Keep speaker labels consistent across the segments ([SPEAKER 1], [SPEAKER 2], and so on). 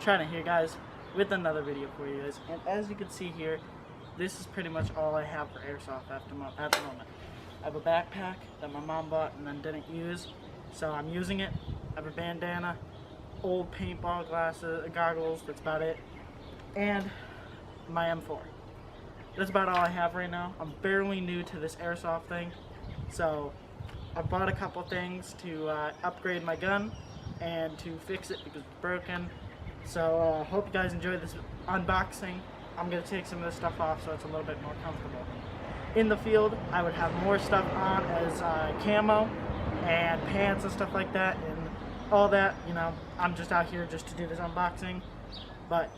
[SPEAKER 1] Trying here, guys, with another video for you guys. And as you can see here, this is pretty much all I have for airsoft at the moment. I have a backpack that my mom bought and then didn't use, so I'm using it. I have a bandana, old paintball goggles, that's about it, and my M4. That's about all I have right now. I'm barely new to this airsoft thing, so I bought a couple things to upgrade my gun and to fix it because it's broken. So hope you guys enjoyed this unboxing. I'm going to take some of this stuff off so it's a little bit more comfortable. In the field, I would have more stuff on as camo and pants and stuff like that and all that. You know, I'm just out here just to do this unboxing. But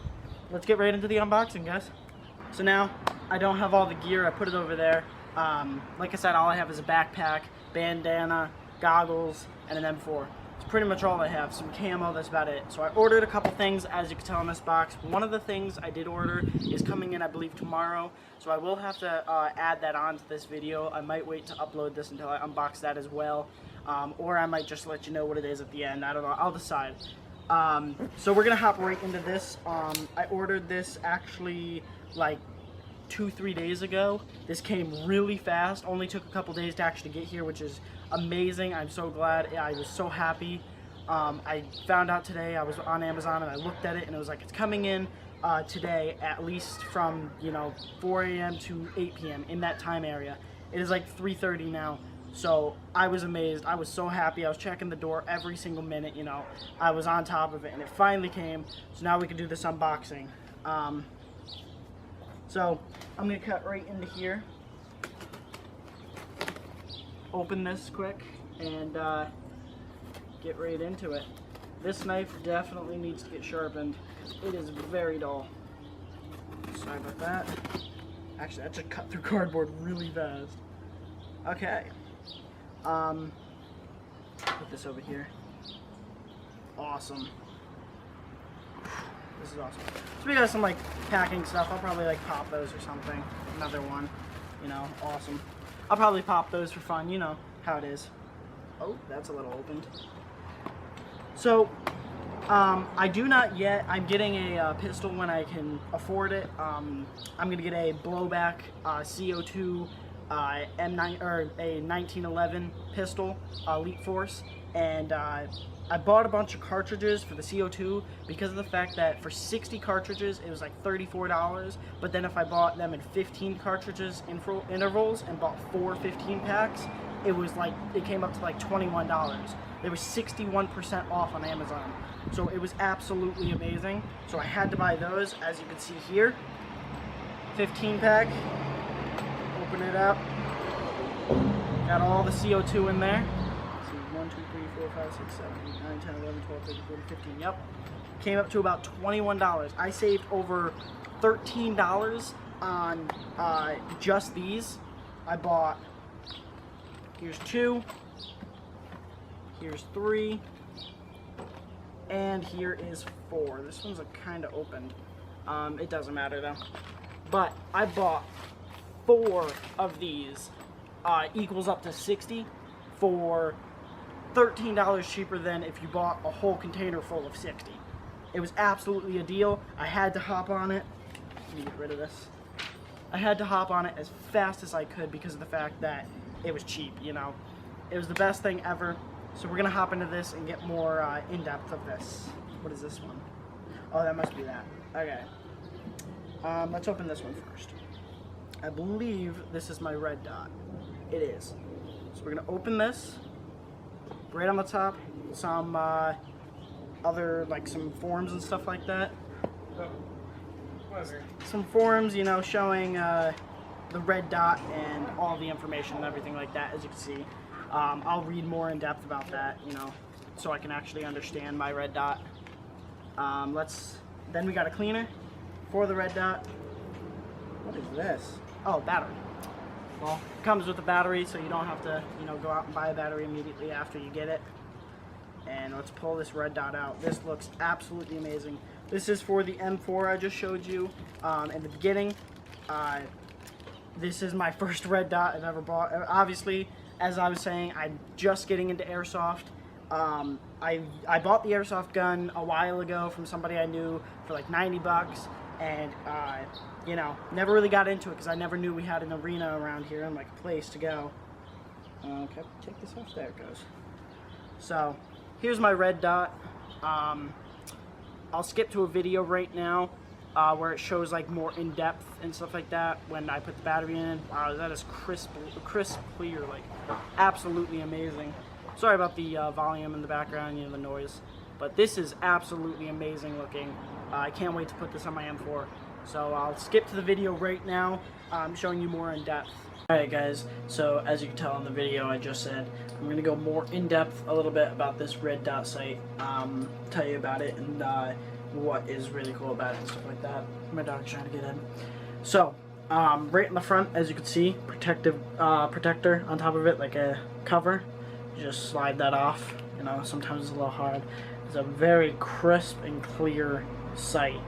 [SPEAKER 1] let's get right into the unboxing, guys. So now, I don't have all the gear. I put it over there. Like I said, all I have is a backpack, bandana, goggles, and an M4. It's pretty much all I have. Some camo, that's about it. So I ordered a couple things, as you can tell in this box. One of the things I did order is coming in, I believe, tomorrow. So I will have to add that on to this video. I might wait to upload this until I unbox that as well. Or I might just let you know what it is at the end. I don't know. I'll decide. So we're going to hop right into this. I ordered this actually like 2-3 days ago. This came really fast, only took a couple days to actually get here, which is amazing. I'm so glad. I was so happy. I found out today, I was on Amazon and I looked at it and it was like, it's coming in today, at least from, you know, 4 a.m. to 8 p.m. in that time area. It is like 3:30 now, so I was amazed. I was so happy. I was checking the door every single minute, you know. I was on top of it and it finally came, so now we can do this unboxing. So I'm going to cut right into here, open this quick, and get right into it. This knife definitely needs to get sharpened. It is very dull. Sorry about that. Actually, that just cut through cardboard really fast. Okay. Put this over here. Awesome. This is awesome. So we got some like packing stuff. I'll probably like pop those or something. Another one, you know, awesome. I'll probably pop those for fun, you know how it is. Oh, that's a little opened. So, I do not yet. I'm getting a pistol when I can afford it. I'm gonna get a blowback CO2 M9 or a 1911 pistol, Elite Force, and I bought a bunch of cartridges for the CO2 because of the fact that for 60 cartridges it was like $34, but then if I bought them in 15 cartridges intervals and bought 4 15 packs, it was like, it came up to like $21. They were 61% off on Amazon, so it was absolutely amazing. So I had to buy those, as you can see here. 15 pack, open it up, got all the CO2 in there. 1, 2, 3, 4, 5, 6, 7, 8, 9, 10, 11, 12, 13, 14, 15, yep. Came up to about $21. I saved over $13 on just these. I bought, here's 2, here's 3, and here is 4. This one's kind of opened. It doesn't matter though. But I bought 4 of these, equals up to 60 for $13 cheaper than if you bought a whole container full of 60. It was absolutely a deal. I had to hop on it. Let me get rid of this. I had to hop on it as fast as I could because of the fact that it was cheap, you know. It was the best thing ever. So we're gonna hop into this and get more in-depth of this. What is this one? Oh, that must be that. Okay. Let's open this one first. I believe this is my red dot. It is. So we're gonna open this. Right on the top, some other, like some forms and stuff like that. Some forms, you know, showing the red dot and all the information and everything like that, as you can see. I'll read more in depth about that, you know, so I can actually understand my red dot. Then we got a cleaner for the red dot. What is this? Oh, battery. Well, it comes with a battery, so you don't have to, you know, go out and buy a battery immediately after you get it. And let's pull this red dot out. This looks absolutely amazing. This is for the M4 I just showed you in the beginning. This is my first red dot I've ever bought. Obviously, as I was saying, I'm just getting into airsoft. I bought the airsoft gun a while ago from somebody I knew for like 90 bucks, and you know, never really got into it because I never knew we had an arena around here and like a place to go. Okay, take this off. There it goes. So here's my red dot. I'll skip to a video right now where it shows like more in depth and stuff like that when I put the battery in. Wow, that is crisp clear, like absolutely amazing. Sorry about the volume in the background, you know, the noise, but this is absolutely amazing looking. I can't wait to put this on my M4. So I'll skip to the video right now, showing you more in depth. Alright guys, so as you can tell in the video I just said, I'm going to go more in depth a little bit about this red dot sight, tell you about it and what is really cool about it and stuff like that. My dog's trying to get in. So, right in the front, as you can see, protector on top of it, like a cover. You just slide that off, you know, sometimes it's a little hard. It's a very crisp and clear sight.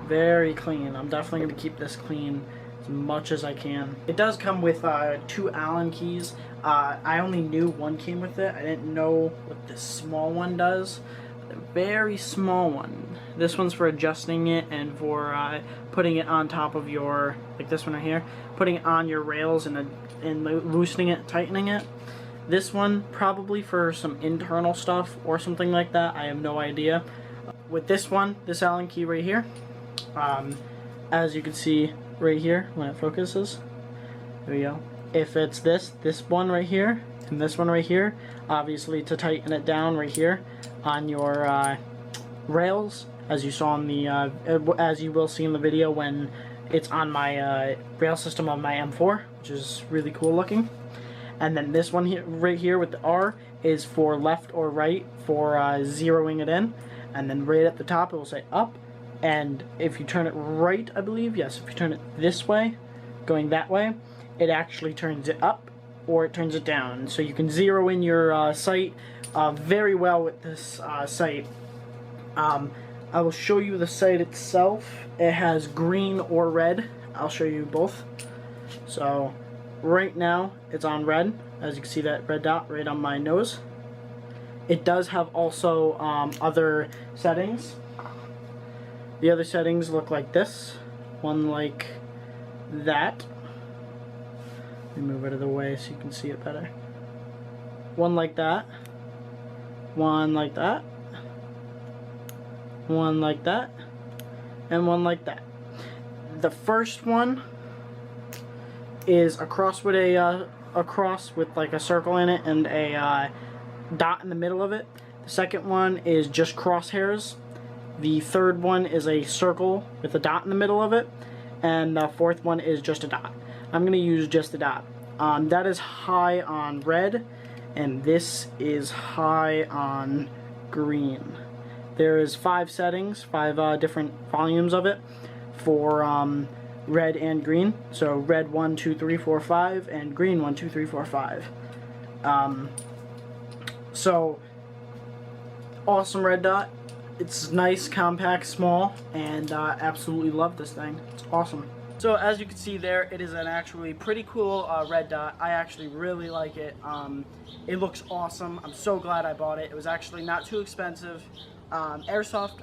[SPEAKER 1] Very clean. I'm definitely going to keep this clean as much as I can. It does come with 2 Allen keys. I only knew one came with it. I didn't know what this small one does. A very small one. This one's for adjusting it and for putting it on top of your, like this one right here, putting it on your rails and loosening it, tightening it. This one probably for some internal stuff or something like that. I have no idea. With this one, this Allen key right here, as you can see right here when it focuses, there we go. If it's this one right here and this one right here, obviously to tighten it down right here on your rails, as you saw in the as you will see in the video when it's on my rail system on my M4, which is really cool looking. And then this one here right here with the R is for left or right for zeroing it in, and then right at the top it will say up. And if you turn it right, I believe, yes, if you turn it this way, going that way, it actually turns it up or it turns it down. So you can zero in your sight very well with this sight. I will show you the sight itself. It has green or red. I'll show you both. So right now it's on red, as you can see that red dot right on my nose. It does have also other settings. The other settings look like this, one like that. Let me move it out of the way so you can see it better. One like that, one like that, one like that, and one like that. The first one is a cross with like a circle in it and a dot in the middle of it. The second one is just crosshairs. The third one is a circle with a dot in the middle of it, and the fourth one is just a dot. I'm going to use just a dot. That is high on red, and this is high on green. There is 5 settings, 5 different volumes of it for red and green. So red 1, 2, 3, 4, 5, and green 1, 2, 3, 4, 5. So awesome red dot. It's nice, compact, small, and absolutely love this thing. It's awesome. So as you can see there, it is an actually pretty cool red dot. I actually really like it. It looks awesome. I'm so glad I bought it. It was actually not too expensive. Airsoft,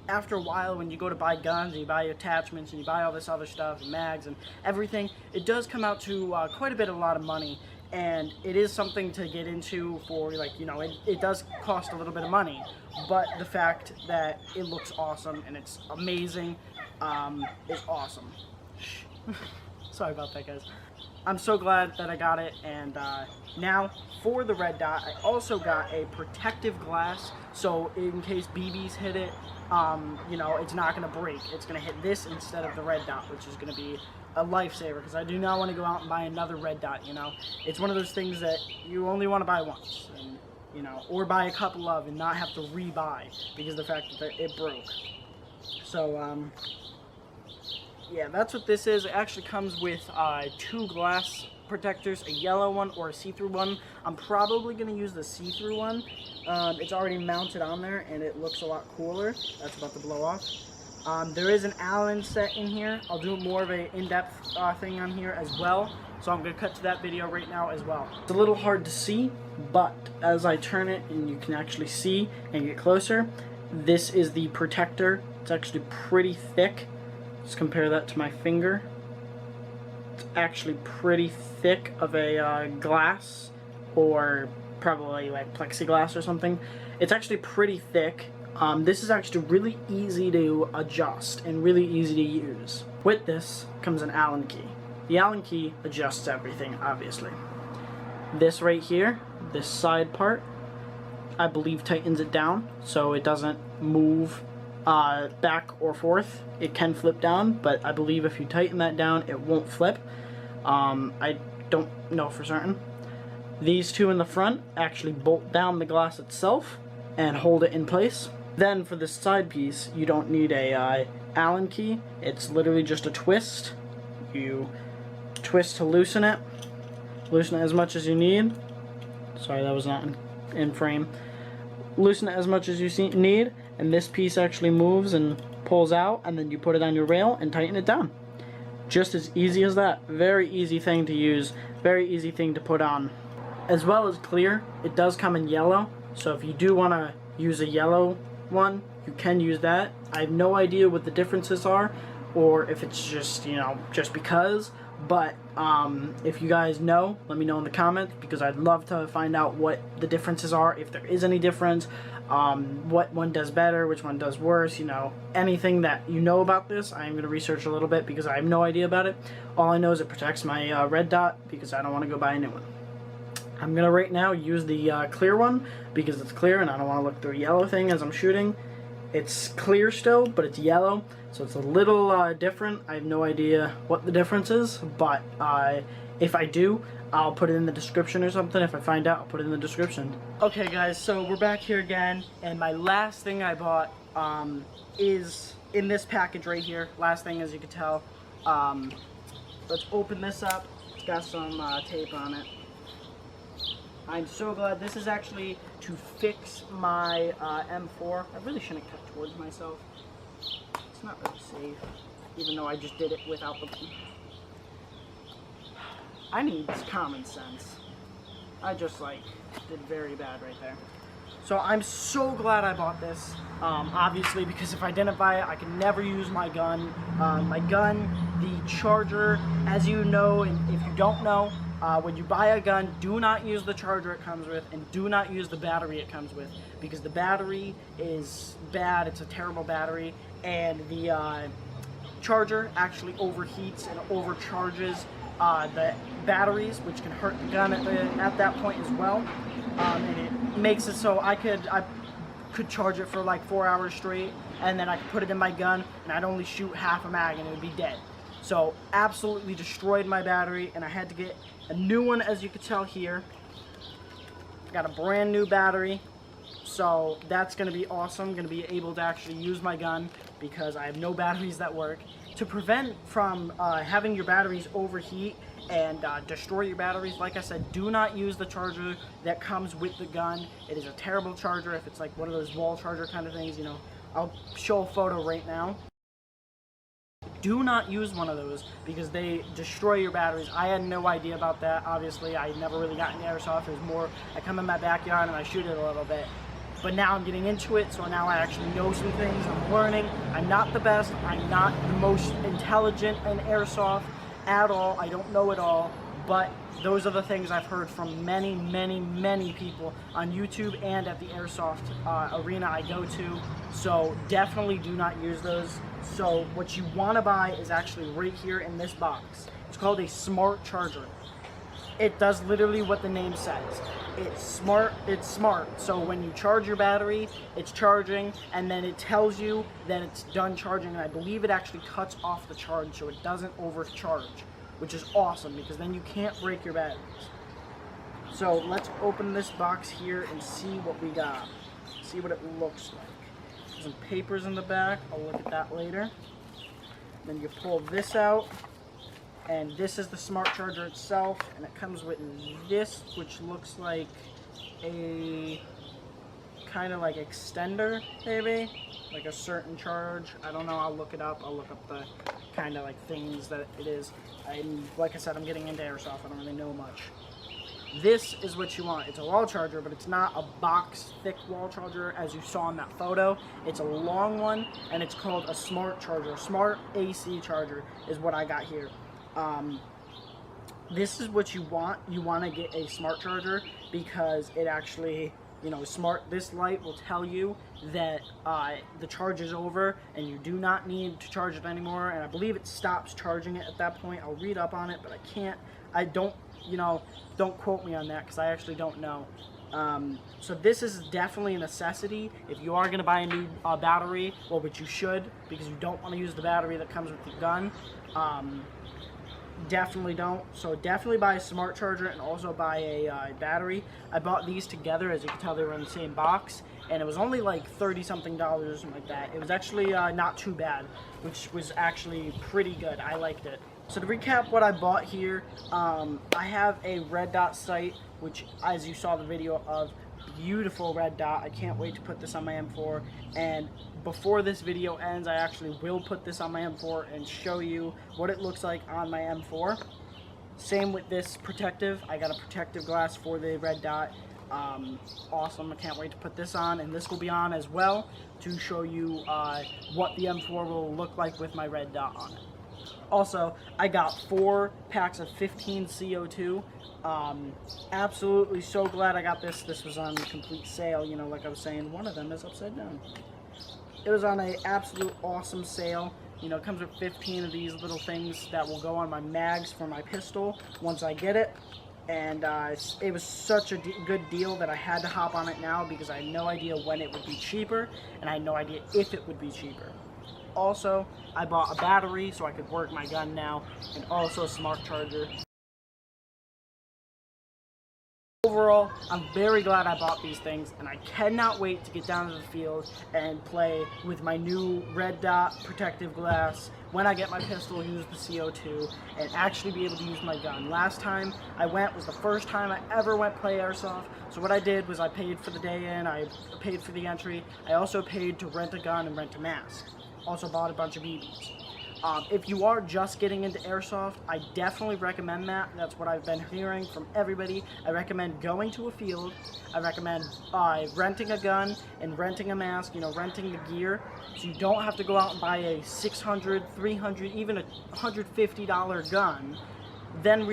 [SPEAKER 1] after a while, when you go to buy guns and you buy attachments and you buy all this other stuff and mags and everything, it does come out to quite a lot of money. And it is something to get into for, like, you know, it does cost a little bit of money, but the fact that it looks awesome and it's amazing is awesome. Sorry about that, guys. I'm so glad that I got it. And now for the red dot, I also got a protective glass, so in case BBs hit it, you know, it's not going to break. It's going to hit this instead of the red dot, which is going to be a lifesaver, because I do not want to go out and buy another red dot. You know, it's one of those things that you only want to buy once, and, you know, or buy a couple of and not have to rebuy because of the fact that it broke. So yeah, that's what this is. It actually comes with 2 glass protectors, a yellow one or a see-through one. I'm probably going to use the see-through one. It's already mounted on there and it looks a lot cooler. That's about to blow off. There is an Allen set in here. I'll do more of a in-depth thing on here as well. So I'm going to cut to that video right now as well. It's a little hard to see, but as I turn it and you can actually see and get closer, this is the protector. It's actually pretty thick. Let's compare that to my finger. It's actually pretty thick of a glass, or probably like plexiglass or something. It's actually pretty thick. This is actually really easy to adjust and really easy to use. With this comes an Allen key. The Allen key adjusts everything, obviously. This right here, this side part, I believe tightens it down so it doesn't move back or forth. It can flip down, but I believe if you tighten that down, it won't flip. I don't know for certain. These two in the front actually bolt down the glass itself and hold it in place. Then for this side piece, you don't need a Allen key. It's literally just a twist. You twist to loosen it as much as you need. Sorry, that was not in frame. Loosen it as much as you need, and this piece actually moves and pulls out, and then you put it on your rail and tighten it down. Just as easy as that. Very easy thing to use, very easy thing to put on. As well as clear, it does come in yellow, so if you do want to use a yellow one, you can use that. I have no idea what the differences are, or if it's just, you know, just because. But if you guys know, let me know in the comments, because I'd love to find out what the differences are, if there is any difference, what one does better, which one does worse, you know, anything that you know about this. I'm going to research a little bit because I have no idea about it. All I know is it protects my red dot, because I don't want to go buy a new one. I'm going to right now use the clear one because it's clear and I don't want to look through a yellow thing as I'm shooting. It's clear still, but it's yellow, so it's a little different. I have no idea what the difference is, but if I do, I'll put it in the description or something. If I find out, I'll put it in the description. Okay guys, so we're back here again, and my last thing I bought is in this package right here. Last thing, as you can tell. Let's open this up. It's got some tape on it. I'm so glad. This is actually to fix my M4. I really shouldn't cut towards myself. It's not really safe, even though I just did it without the... I need common sense. I just, like, did very bad right there. So I'm so glad I bought this, obviously, because if I didn't buy it, I could never use my gun. The charger, as you know, and if you don't know, when you buy a gun, do not use the charger it comes with, and do not use the battery it comes with, because the battery is bad. It's a terrible battery, and the charger actually overheats and overcharges the batteries, which can hurt the gun at that point as well. And it makes it so I could charge it for like 4 hours straight, and then I could put it in my gun, and I'd only shoot half a mag, and it would be dead. So absolutely destroyed my battery, and I had to get a new one, as you can tell here. I got a brand new battery, so that's going to be awesome. I'm going to be able to actually use my gun because I have no batteries that work. To prevent from having your batteries overheat and destroy your batteries, like I said, do not use the charger that comes with the gun. It is a terrible charger. If it's like one of those wall charger kind of things, you know, I'll show a photo right now. Do not use one of those because they destroy your batteries. I had no idea about that. Obviously, I never really got into airsoft. It was more, I come in my backyard and I shoot it a little bit. But now I'm getting into it, so now I actually know some things. I'm learning. I'm not the best. I'm not the most intelligent in airsoft at all. I don't know it all. But those are the things I've heard from many, many, many people on YouTube and at the airsoft arena I go to. So definitely do not use those. So what you want to buy is actually right here in this box. It's called a smart charger. It does literally what the name says. It's smart. So when you charge your battery, it's charging, and then it tells you that it's done charging, and I believe it actually cuts off the charge so it doesn't overcharge, which is awesome because then you can't break your batteries. So let's open this box here and see what we got. See what it looks like. There's some papers in the back. I'll look at that later. Then you pull this out, and this is the smart charger itself, and it comes with this, which looks like a kind of like extender, maybe, like a certain charge. I don't know. I'll look it up. I'll look up the kind of like things that it is. Like I said, I'm getting into airsoft. I don't really know much. This is what you want. It's a wall charger, but it's not a box thick wall charger as you saw in that photo. It's a long one, and it's called a smart charger. Smart AC charger is what I got here. This is what you want. You want to get a smart charger because it actually, you know, this light will tell you that the charge is over and you do not need to charge it anymore. And I believe it stops charging it at that point. I'll read up on it, but I don't, you know, don't quote me on that because I actually don't know. So this is definitely a necessity if you are going to buy a new battery, well, which you should, because you don't want to use the battery that comes with the gun. Definitely don't. So definitely buy a smart charger and also buy a battery. I bought these together. As you can tell, they were in the same box, and it was only like $30-something or something like that. It was actually not too bad, which was actually pretty good. I liked it. So to recap what I bought here, I have a red dot sight, which, as you saw the video of, beautiful red dot. I can't wait to put this on my M4, and before this video ends, I actually will put this on my M4 and show you what it looks like on my M4. Same with this protective. I got a protective glass for the red dot. Awesome. I can't wait to put this on, and this will be on as well to show you what the M4 will look like with my red dot on it. Also, I got 4 packs of 15 CO2. Absolutely so glad I got this. This was on complete sale, you know, like I was saying, one of them is upside down. It was on a absolute awesome sale. You know, it comes with 15 of these little things that will go on my mags for my pistol once I get it. And it was such a good deal that I had to hop on it now because I had no idea when it would be cheaper, and I had no idea if it would be cheaper. Also, I bought a battery so I could work my gun now, and also a smart charger. Overall, I'm very glad I bought these things, and I cannot wait to get down to the field and play with my new red dot protective glass when I get my pistol, use the CO2, and actually be able to use my gun. Last time I went was the first time I ever went play airsoft, so what I did was I paid for the day in, I paid for the entry, I also paid to rent a gun and rent a mask. Also bought a bunch of BBs. If you are just getting into airsoft, I definitely recommend that. That's what I've been hearing from everybody. I recommend going to a field. I recommend renting a gun and renting a mask, you know, renting the gear, so you don't have to go out and buy a $600, $300, even a $150 gun, then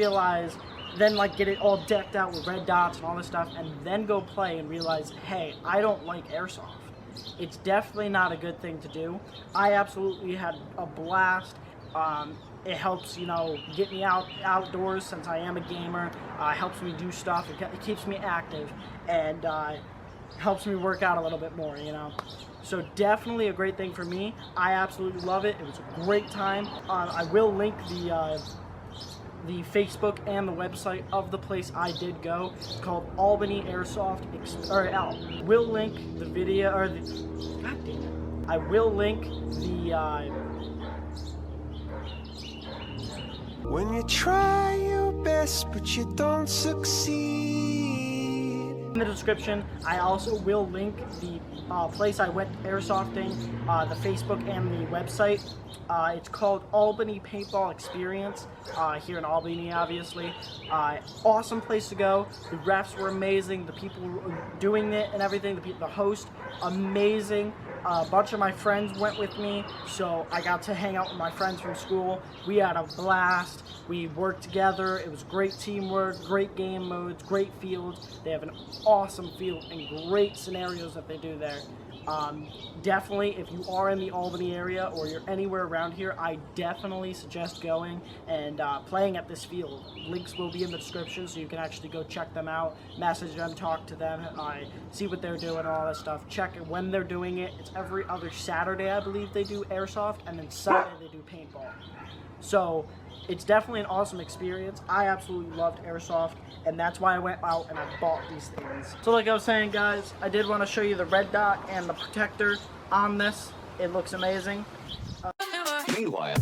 [SPEAKER 1] get it all decked out with red dots and all this stuff, and then go play and realize, hey, I don't like airsoft. It's definitely not a good thing to do. I absolutely had a blast. It helps, you know, get me outdoors since I am a gamer. Helps me do stuff. It keeps me active, and helps me work out a little bit more, you know. So definitely a great thing for me. I absolutely love it. It was a great time. I will link the Facebook and the website of the place I did go. It's called Albany Airsoft. Will link the video, or the, god damn it. I will link the,
[SPEAKER 2] when you try your best but you don't succeed.
[SPEAKER 1] In the description. I also will link the place I went airsofting, the Facebook and the website. It's called Albany Paintball Experience, here in Albany, obviously. Awesome place to go. The refs were amazing. The people doing it and everything, the host, amazing. A bunch of my friends went with me, so I got to hang out with my friends from school. We had a blast. We worked together. It was great teamwork, great game modes, great fields. They have an awesome field and great scenarios that they do there. Definitely, if you are in the Albany area or you're anywhere around here, I definitely suggest going and playing at this field. Links will be in the description, so you can actually go check them out, message them, talk to them, see what they're doing, all that stuff. Check when they're doing it. It's every other Saturday, I believe they do airsoft, and then Sunday they do paintball. So it's definitely an awesome experience. I absolutely loved airsoft, and that's why I went out and I bought these things. So like I was saying, guys, I did want to show you the red dot and the protector on this. It looks amazing.
[SPEAKER 2] Meanwhile.